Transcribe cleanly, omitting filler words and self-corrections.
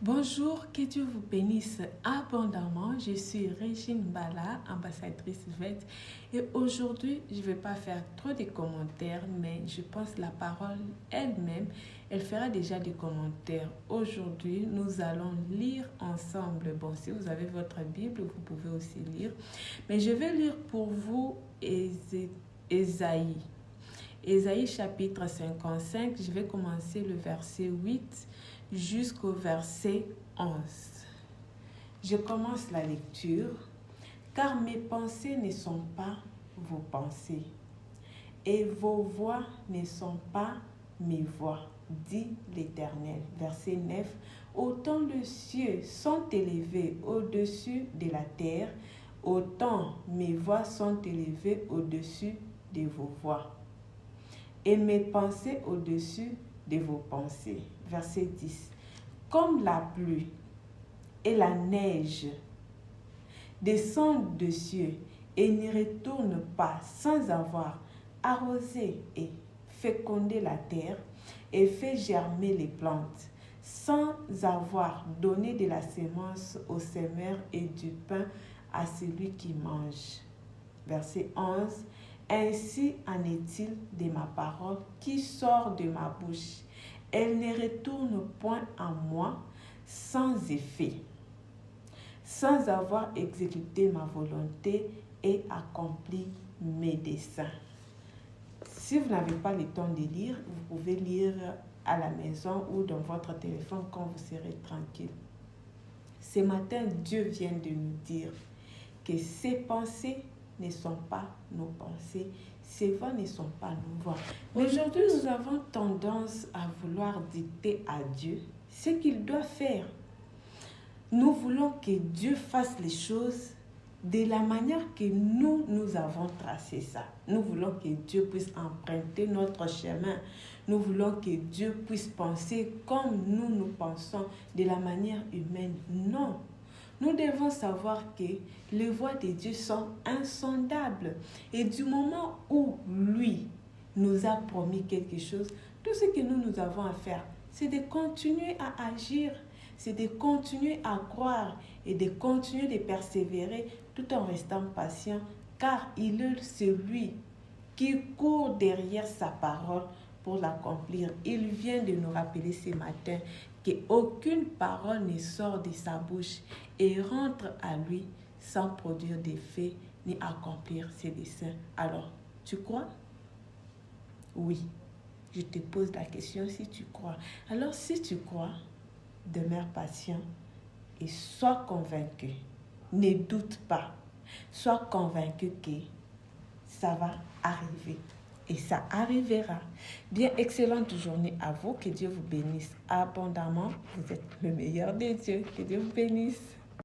Bonjour, que Dieu vous bénisse abondamment. Je suis Régine Bala, ambassadrice verte. Et aujourd'hui, je ne vais pas faire trop de commentaires, mais je pense que la parole elle-même, elle fera déjà des commentaires. Aujourd'hui, nous allons lire ensemble. Bon, si vous avez votre Bible, vous pouvez aussi lire. Mais je vais lire pour vous Ésaïe. Ésaïe chapitre 55, je vais commencer le verset 8 jusqu'au verset 11. Je commence la lecture. Car mes pensées ne sont pas vos pensées, et vos voix ne sont pas mes voix, dit l'Éternel. Verset 9. Autant les cieux sont élevés au-dessus de la terre, autant mes voix sont élevées au-dessus de vos voix, et mes pensées au-dessus de vos pensées. Verset 10. Comme la pluie et la neige descendent des cieux et n'y retournent pas sans avoir arrosé et fécondé la terre et fait germer les plantes, sans avoir donné de la semence au semeur et du pain à celui qui mange. Verset 11. Ainsi en est-il de ma parole qui sort de ma bouche. Elle ne retourne point à moi sans effet, sans avoir exécuté ma volonté et accompli mes desseins. Si vous n'avez pas le temps de lire, vous pouvez lire à la maison ou dans votre téléphone quand vous serez tranquille. Ce matin, Dieu vient de nous dire que ses pensées ne sont pas nos pensées, ses voix ne sont pas nos voix. Aujourd'hui, nous avons tendance à vouloir dicter à Dieu ce qu'il doit faire. Nous voulons que Dieu fasse les choses de la manière que nous avons tracé ça. Nous voulons que Dieu puisse emprunter notre chemin. Nous voulons que Dieu puisse penser comme nous pensons de la manière humaine. Non. Nous devons savoir que les voies de Dieu sont insondables. Et du moment où lui nous a promis quelque chose, tout ce que nous avons à faire, c'est de continuer à agir, c'est de continuer à croire et de continuer de persévérer tout en restant patient, car il est celui qui court derrière sa parole pour l'accomplir. Il vient de nous rappeler ce matin qu'aucune parole ne sort de sa bouche et rentre à lui sans produire d'effet ni accomplir ses desseins. Alors, tu crois? Oui. Je te pose la question si tu crois. Alors, si tu crois, demeure patient et sois convaincu. Ne doute pas. Sois convaincu que ça va arriver. Et ça arrivera. Bien, excellente journée à vous. Que Dieu vous bénisse abondamment. Vous êtes le meilleur des dieux. Que Dieu vous bénisse.